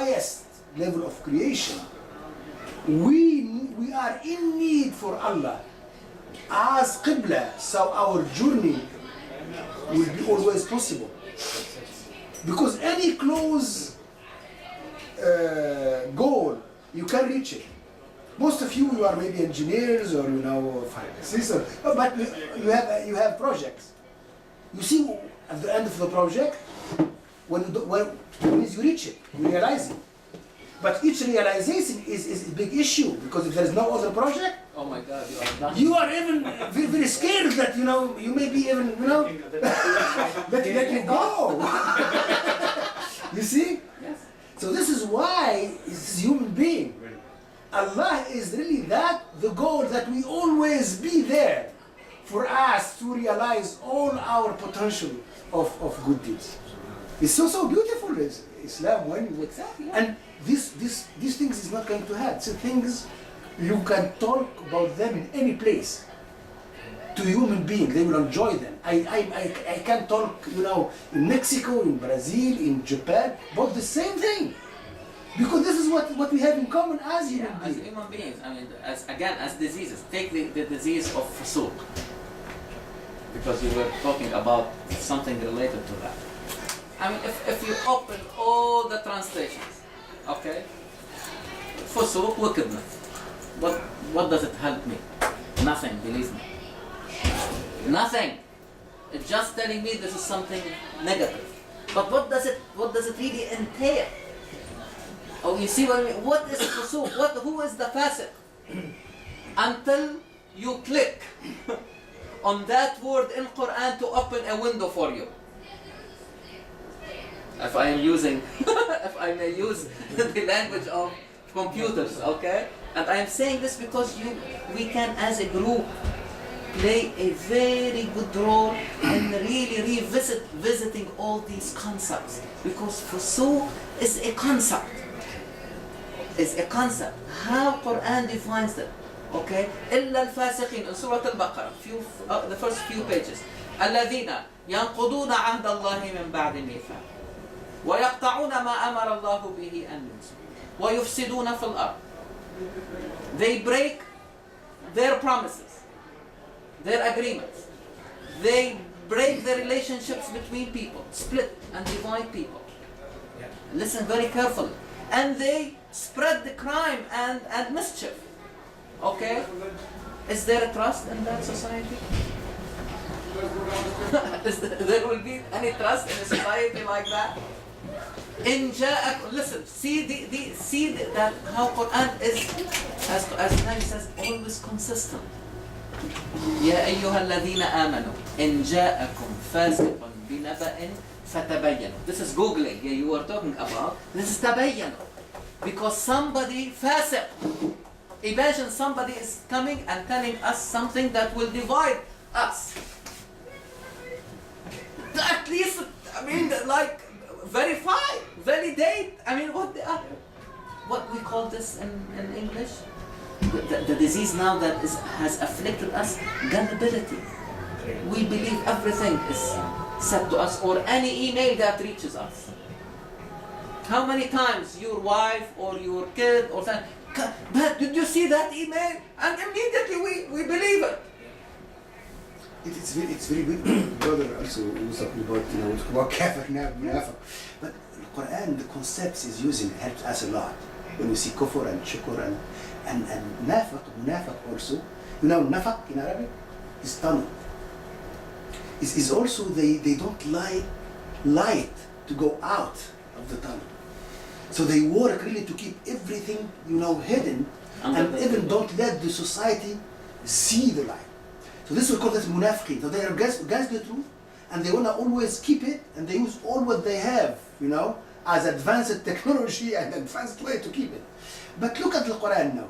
highest level of creation. We are in need for Allah as Qibla, so our journey will be always possible. Because any close goal, you can reach it. Most of you are maybe engineers or finance, but you have projects. You see at the end of the project, when you reach it, you realize it. But each realization is a big issue, because if there is no other project, oh my God, you are even very, very scared that you may be even let you go. You see? Yes. So this is why it's human being. Allah is really the goal, that we always be there for us to realize all our potential of good deeds. It's so beautiful, Islam, when Exactly. Yeah. and these things is not going to hurt. So things you can talk about them in any place. To human being, they will enjoy them. I can talk, in Mexico, in Brazil, in Japan, about the same thing. Because this is what we have in common as human As beings. human beings, I mean, as diseases, take the disease of fusuq, because you were talking about something related to that. I mean, if you open all the translations, okay, fusuq, wickedness, what does it help me? Nothing, believe me. Nothing. It's just telling me this is something negative. But what does it really entail? Oh, you see what I mean? What is fusuq? Who is the fasiq? Until you click on that word in Quran to open a window for you. If I am using, if I may use the language of computers, okay? And I am saying this because we can, as a group, play a very good role in really visiting all these concepts. Because fusuq is a concept. It's a concept. How Quran defines them. Okay? إلا الفاسقين in Surah Al-Baqarah, the first few pages. الذين ينقضون عهد الله من بعد الميثاق ويقطعون ما أمر الله به أن يوصل ويفسدون في الأرض. They break their promises, their agreements. They break the relationships between people, split and divide people. Listen very carefully. And they spread the crime and mischief. Okay? Is there a trust in that society? There will be any trust in a society like that? Listen, see that how Quran is, as Nabi says, always consistent. يا أيها الذين آمنوا إن جاءكم فاسق بنبأ فتبينوا. This is googling. Yeah, you were talking about. This is tabayyanu. Because somebody fasiq. Imagine somebody is coming and telling us something that will divide us. At least, I mean, like, verify, validate. I mean, what we call this in English? The disease now that has afflicted us, gullibility. We believe everything is said to us, or any email that reaches us. How many times your wife or your kid or something, but did you see that email? And immediately we believe it. It's very good. Brother also was talking about kafir now, munafiq. But the Quran, the concepts is using helps us a lot. When we see kufr and shukr and munafiq also. Nafaq in Arabic is tunnel. Is also they don't like light to go out of the tunnel. So they work really to keep everything, hidden, and even don't let the society see the light. So this we call this munafiqeen. So they are against the truth, and they want to always keep it, and they use all what they have, as advanced technology and advanced way to keep it. But look at the Quran now.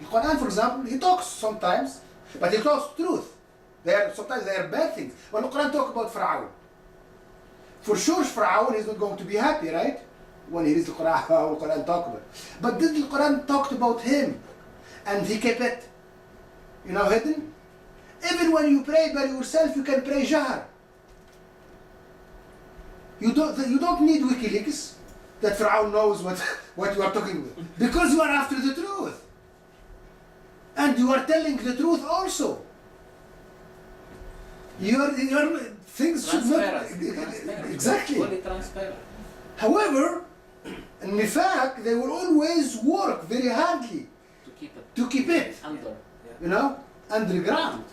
The Quran, for example, he talks sometimes, but he talks truth. Sometimes they are bad things. When the Quran talks about Fir'aun, for sure Fir'aun is not going to be happy, right? When he reads the Quran, how the Quran talk about it. But did the Quran talk about him, and he kept it, hidden? Even when you pray by yourself, you can pray Jahr. You don't need WikiLeaks. that Fir'aun knows what you are talking about? Because you are after the truth. And you are telling the truth also. Your things should not... Exactly. Fully transparent. However, in nifaq, they will always work very hardly To keep it under, under. underground.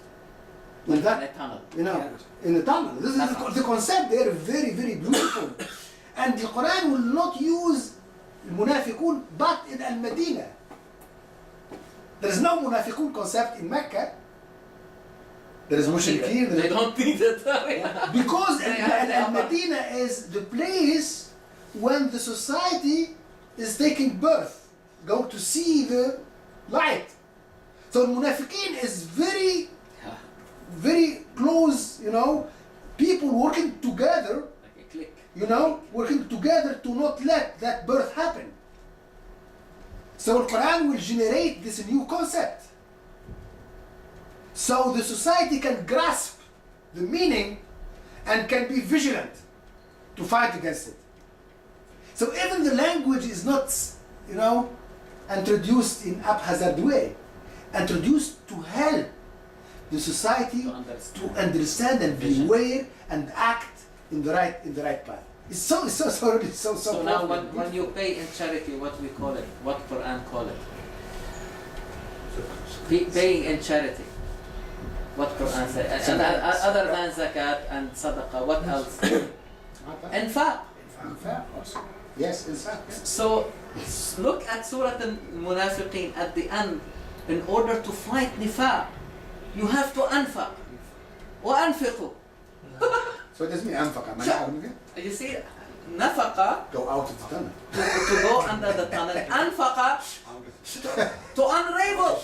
In that, a tunnel. in the tunnel. This is the concept. They are very, very beautiful. And the Quran will not use munafiqun but in Al-Madinah. There is no munafiqun concept in Mecca. There is mushrikeen. They don't need it. Because Al-Madinah is the place when the society is taking birth, go to see the light. So Munafiqeen is very, very close, people working together, Like a clique. working together to not let that birth happen. So the Quran will generate this new concept. So the society can grasp the meaning and can be vigilant to fight against it. So even the language is not, introduced in haphazard way, introduced to help the society to understand and be aware and act in the right path. It's so So now when you pay in charity, what we call it, what Quran call it? Paying in charity. What Quran says. And other than zakat and sadaqah, what else? Infaq. Yes, infaq. So look at Surah Al-Munafiqeen at the end. In order to fight nifaq, you have to anfaq. وأنفقوا. So it doesn't mean anfaqa. You see, nafaqa, Go out of the tunnel. to go under the tunnel. Anfaqa, to unravel.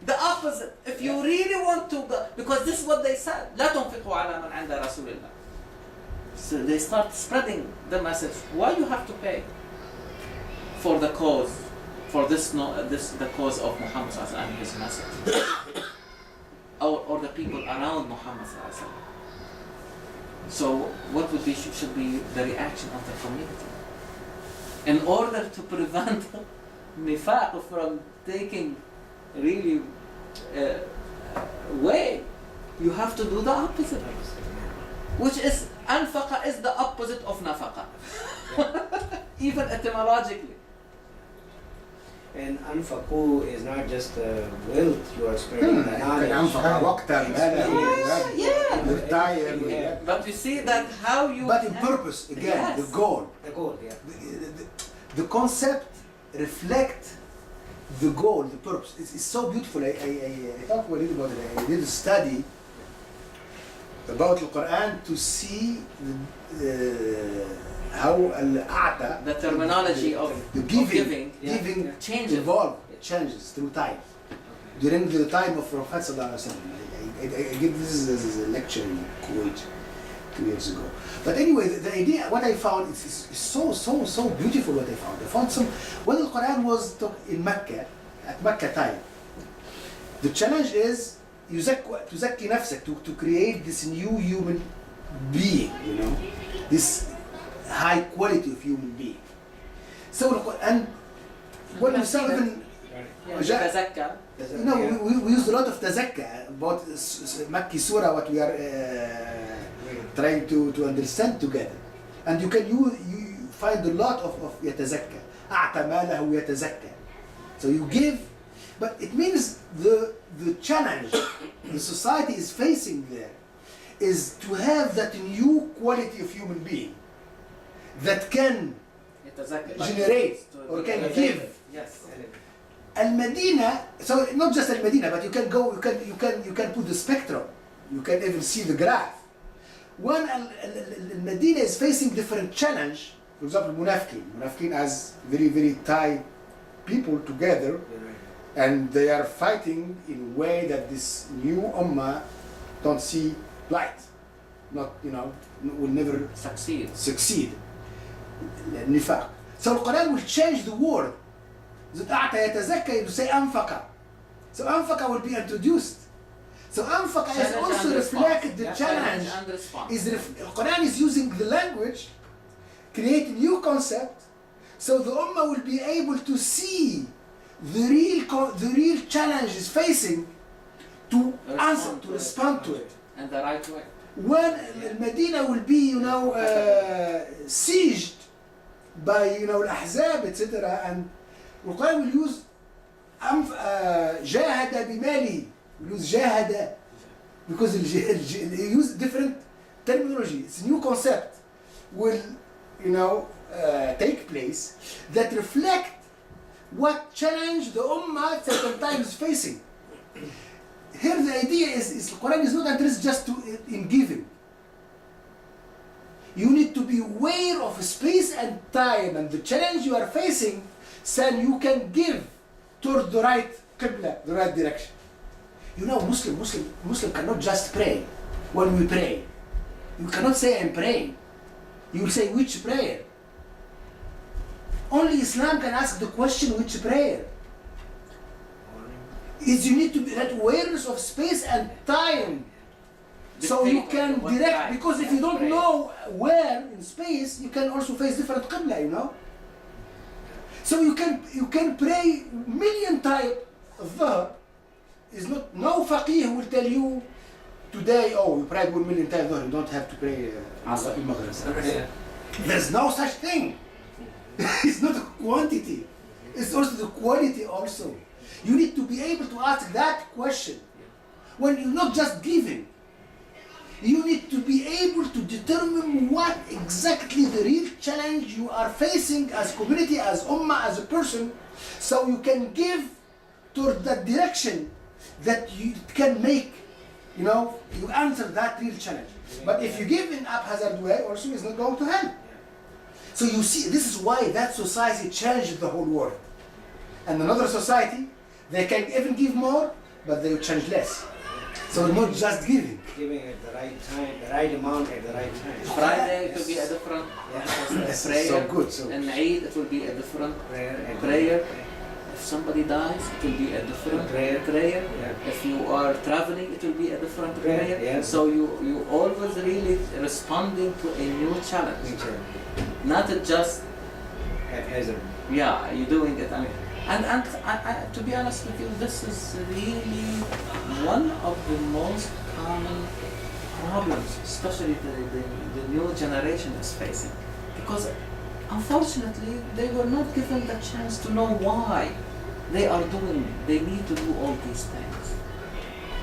The opposite. If you really want to go, because this is what they said. لا تنفقوا على من عند رسول الله. So they start spreading the message. Why you have to pay for the cause, for the cause of Muhammad and his message, or the people around Muhammad. So what should be the reaction of the community in order to prevent nifaq from taking really way? You have to do the opposite, which is anfaqa is the opposite of nafaqa, even etymologically. And anfaqu is not just wealth you are spreading, the knowledge. But you see that how you. But in purpose again, Yes. the goal. The goal, yeah. The concept reflect the goal, the purpose. It's so beautiful. I talked a little about it. I did a study about the Quran to see how al-a'ta, The terminology of giving changes. changes through time. During the time of Prophet Sallallahu Alaihi Wasallam. I give this as a lecture in Kuwait 2 years ago. But anyway, the idea, what I found is so beautiful. What I found some when the Quran was in Mecca, at Mecca time, the challenge is تزكي نفسك, to create this new human being, this high quality of human being. So and when we start even تزكى. we use a lot of tazakka about Makki Surah, what we are trying to understand together. And you find a lot of yatazakka. أعطى ماله يتزكى. So you give, but it means the challenge the society is facing there is to have that new quality of human being that can generate or can give. Yes. Al-Madinah, so not just Al-Madinah, but you can put the spectrum. You can even see the graph. When Al-Madinah is facing different challenge, for example, Munafiqeen as very, very tight people together, and they are fighting in a way that this new ummah don't see light, will never succeed. Nifaq. So the Quran will change the word. أعطى يتزكى, you say أنفق. So أنفق will be introduced. So أنفق is also reflected the challenge. The Quran is using the language create a new concept, so the Ummah will be able to see the real challenges facing to answer, to respond to it. And the right way. When Medina will be, sieged by, Al-Ahzab, etc., and the Quran will use جاهد بماله, will use جاهد, because they use different terminology. It's a new concept will, take place that reflect what challenge the Ummah at certain times is facing. Here the idea is the Quran is not interested just in giving. You need to be aware of space and time and the challenge you are facing, so you can give toward the right qibla, the right direction. Muslim cannot just pray. When we pray, you cannot say I'm praying. You will say which prayer. Only Islam can ask the question which prayer. Is you need to be that awareness of space and time, so you can direct. Because if you don't know where in space, you can also face different qibla. So you can pray million times. Dhuhr is not. No faqih will tell you today. Oh, you prayed 1 million times Dhuhr. You don't have to pray Maghrib. There's no such thing. It's not a quantity. It's also the quality also. You need to be able to ask that question. When you're not just giving, you need to be able to determine what exactly the real challenge you are facing as community, as ummah, as a person, so you can give toward that direction that you can make, you answer that real challenge. But if you give in haphazard way, also it's not going to help. So you see, this is why that society changed the whole world. And another society, they can even give more, but they will change less. So not just giving. Giving at the right time, the right amount at the right time. Friday it will be a different prayer. So good. So. And Eid it will be a different prayer. If somebody dies, it will be a different prayer. Yeah. If you are traveling, it will be a different prayer. Yeah. So you always really responding to a new challenge. Not just haphazard. Yeah, you're doing it. And I, to be honest with you, this is really one of the most common problems, especially the new generation is facing. Because unfortunately, they were not given the chance to know why they need to do all these things.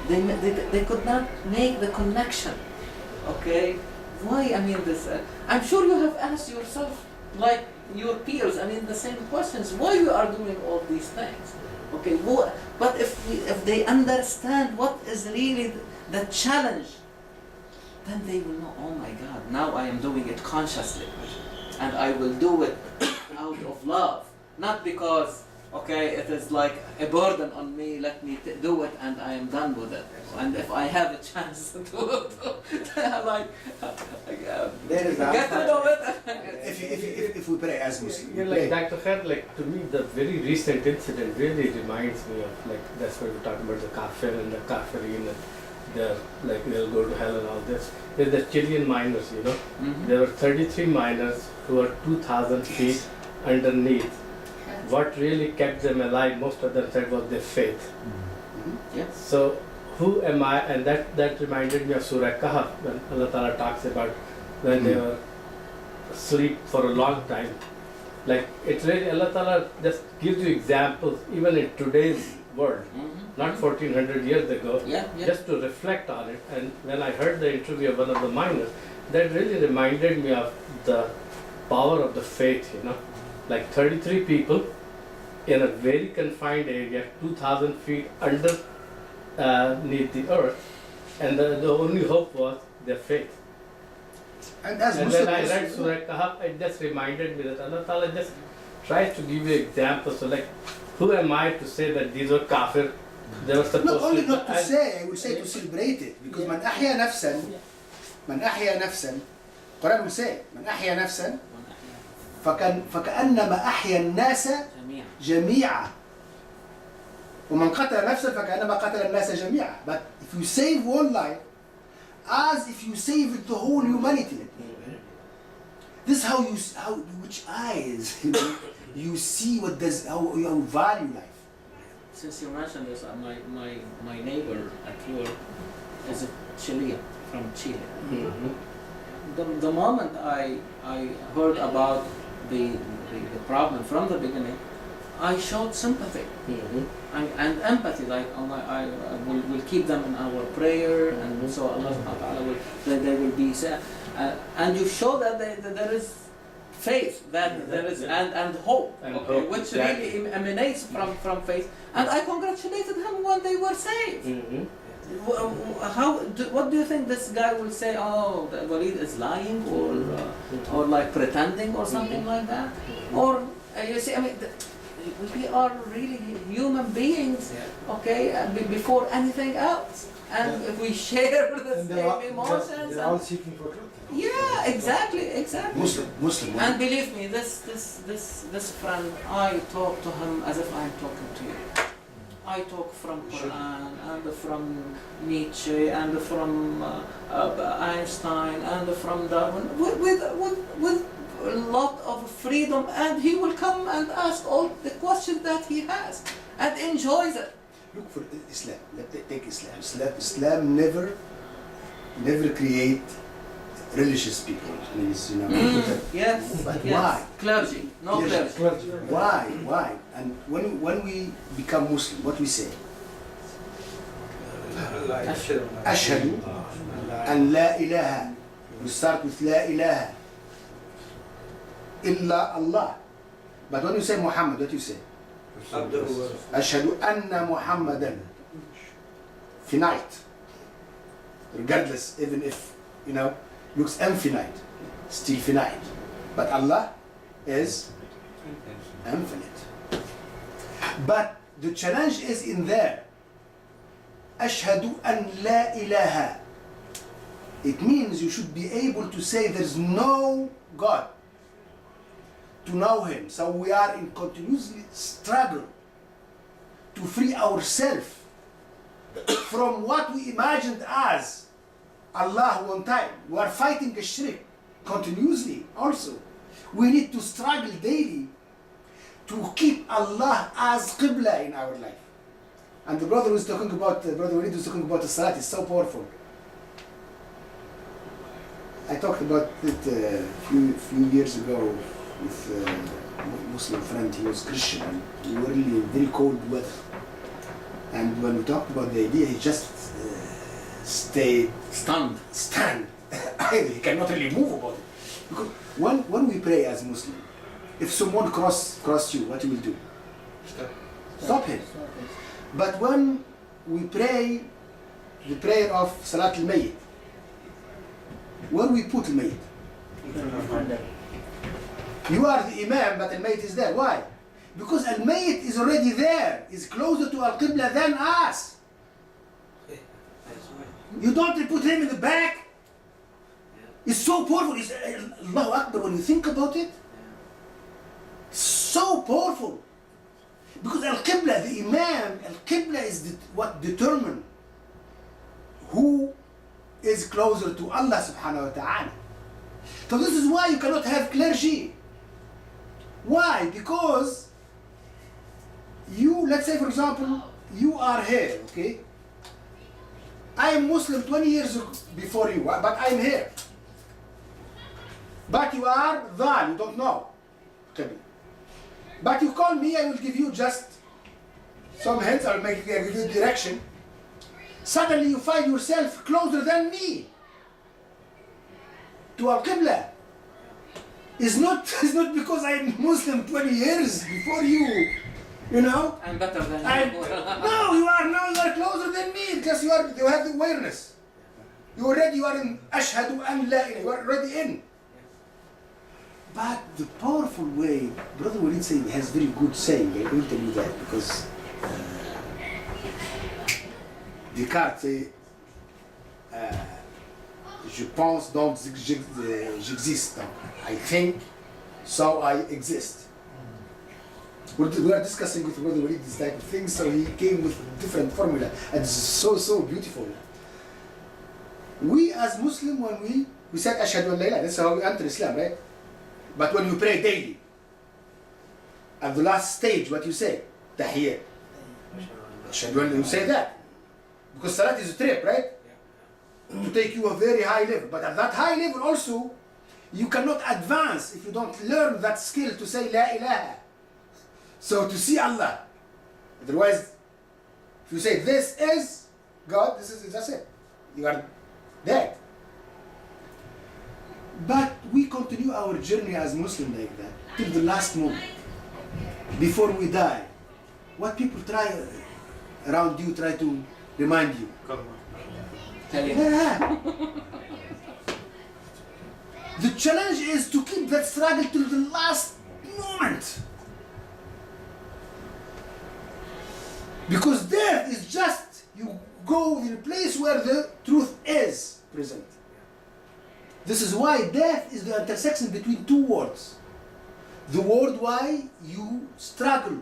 They could not make the connection, okay? Why, this, I'm sure you have asked yourself, like your peers, the same questions. Why you are doing all these things? Okay, but if they understand what is really the challenge, then they will know, oh my God, now I am doing it consciously. And I will do it out of love. Not because, okay, it is like a burden on me, let me do it and I am done with it. And if I have a chance to do it, get to know it. If we pray as Muslims. Like Dr. Khayr, to me the very recent incident really reminds me of, that's why we're talking about the kafir and the kafirin, and they'll go to hell and all this. There's the Chilean miners, Mm-hmm. There were 33 miners who were 2,000 feet underneath. What really kept them alive, most of them said, was their faith. Mm-hmm. Yeah. So who am I? And that reminded me of Surah Kahf, when Allah Ta'ala talks about when they were asleep for a long time. It's really, Allah Ta'ala just gives you examples, even in today's world, not 1400 years ago, just to reflect on it. And when I heard the interview of one of the miners, that really reminded me of the power of the faith, 33 people in a very confined area, 2,000 feet underneath the earth, and the only hope was their faith. And as when I read Surah Kahf, it just reminded me that Allah Ta'ala just tries to give you examples. So who am I to say that these were kafir? They were supposed not only to... not to say, I would say to celebrate it. Because من أحيا نفسا, Quran will say, من أحيا نفسا فكأنما أحيا الناس جميعا. ومن قتل نفسا فكأنما قتل الناس جميعا. But if you save one life, as if you saved the whole humanity. This is how which eyes you see what does how you value life. Since you mentioned this, my neighbor at work is a Chilean from Chile. The moment I heard about the problem from the beginning, I showed sympathy and empathy. Like I will keep them in our prayer, and so Allah subhanahu wa ta'ala will they will be sad. And you show that there is faith, that there is and hope, which exactly. really emanates from faith. And I congratulated him when they were saved. What do you think this guy will say? Oh, that Walid is lying, or like pretending, or something like that? Or you see, I mean, we are really human beings, okay? Before anything else, and if we share the same emotions. They're all seeking for truth. Yeah, exactly. Muslim. And believe me, this friend, I talk to him as if I'm talking to you. I talk from Quran and from Nietzsche and from Einstein and from Darwin with a lot of freedom, and he will come and ask all the questions that he has and enjoys it. Look for Islam. Take Islam. Islam never create religious people. Means, Yes. But yes. why? Clergy. No Yes. clergy. Why? And when we become Muslim, what we say? Ashhadu an la ilaha. We start with la ilaha illa Allah. But when you say Muhammad, what you say? Ashhadu anna Muhammadan. Finite. Regardless, even if, looks infinite, still finite. But Allah is infinite. But the challenge is in there. Ashhadu an la ilaha. It means you should be able to say there's no God, to know Him. So we are in continuously struggle to free ourselves from what we imagined as Allah one time. We are fighting the shirk continuously also. We need to struggle daily to keep Allah as Qibla in our life. And the brother was talking about, Brother Walid was talking about the Salat, it's so powerful. I talked about it a few years ago with a Muslim friend. He was Christian and we were really in very cold weather. And when we talked about the idea, he just stayed Stunned. He cannot really move about it. Because when we pray as Muslim, if someone cross you, what you will do? Stop him. But when we pray the prayer of Salat al-Mayyit, where we put al-Mayyit? You are the Imam, but al-Mayyit is there. Why? Because al-Mayyit is already there, is closer to al-Qibla than us. You don't put him in the back. It's so powerful. It's Allahu Akbar when you think about it. So powerful. Because al-Qibla, the Imam, al-Qibla is what determines who is closer to Allah subhanahu wa ta'ala. So this is why you cannot have clergy. Why? Because you, let's say for example, you are here, okay? I am Muslim 20 years before you, but I'm here. But you are Dhal, you don't know. But you call me, I will give you just some hints, I'll give you direction. Suddenly you find yourself closer than me to Al-Qibla. It's not because I'm Muslim 20 years before you, I'm better than you. No, you are closer than me because you have the awareness. You are in Ashhadu an la ilaha, you are already in. But the powerful way, Brother Walid said, has very good saying. I will tell you that because Descartes say, je pense donc j'existe. I think, so I exist. We are discussing with Brother Walid this type of thing, so he came with different formula, and it's so beautiful. We as Muslim, when we said Ashhadu an la ilaha, that's how we enter Islam, right? But when you pray daily, at the last stage, what you say? Tahiyyat. You say that. Because salat is a trip, right? To take you a very high level. But at that high level also, you cannot advance if you don't learn that skill to say La ilaha. So to see Allah. Otherwise, if you say this is God, that's it. You are dead. But we continue our journey as Muslims like that till the last moment. Before we die, what people try around you try to remind you. Tell you. Yeah. The challenge is to keep that struggle till the last moment. Because death is just, you go in a place where the truth is present. This is why death is the intersection between two words. The word why you struggle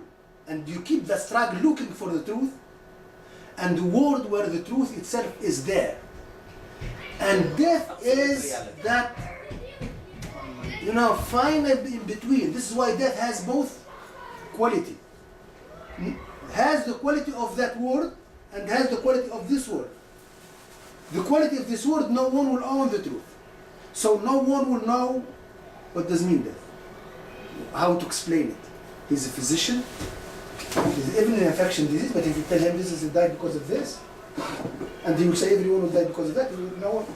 and you keep that struggle looking for the truth, and the word where the truth itself is there. And death is that, finite in between. This is why death has both quality. Has the quality of that word and has the quality of this word. The quality of this word, no one will own the truth. So no one will know what does mean death. How to explain it. He's a physician. He's even an infection disease, but if you tell him this is he died because of this, and he will say everyone will die because of that, no one.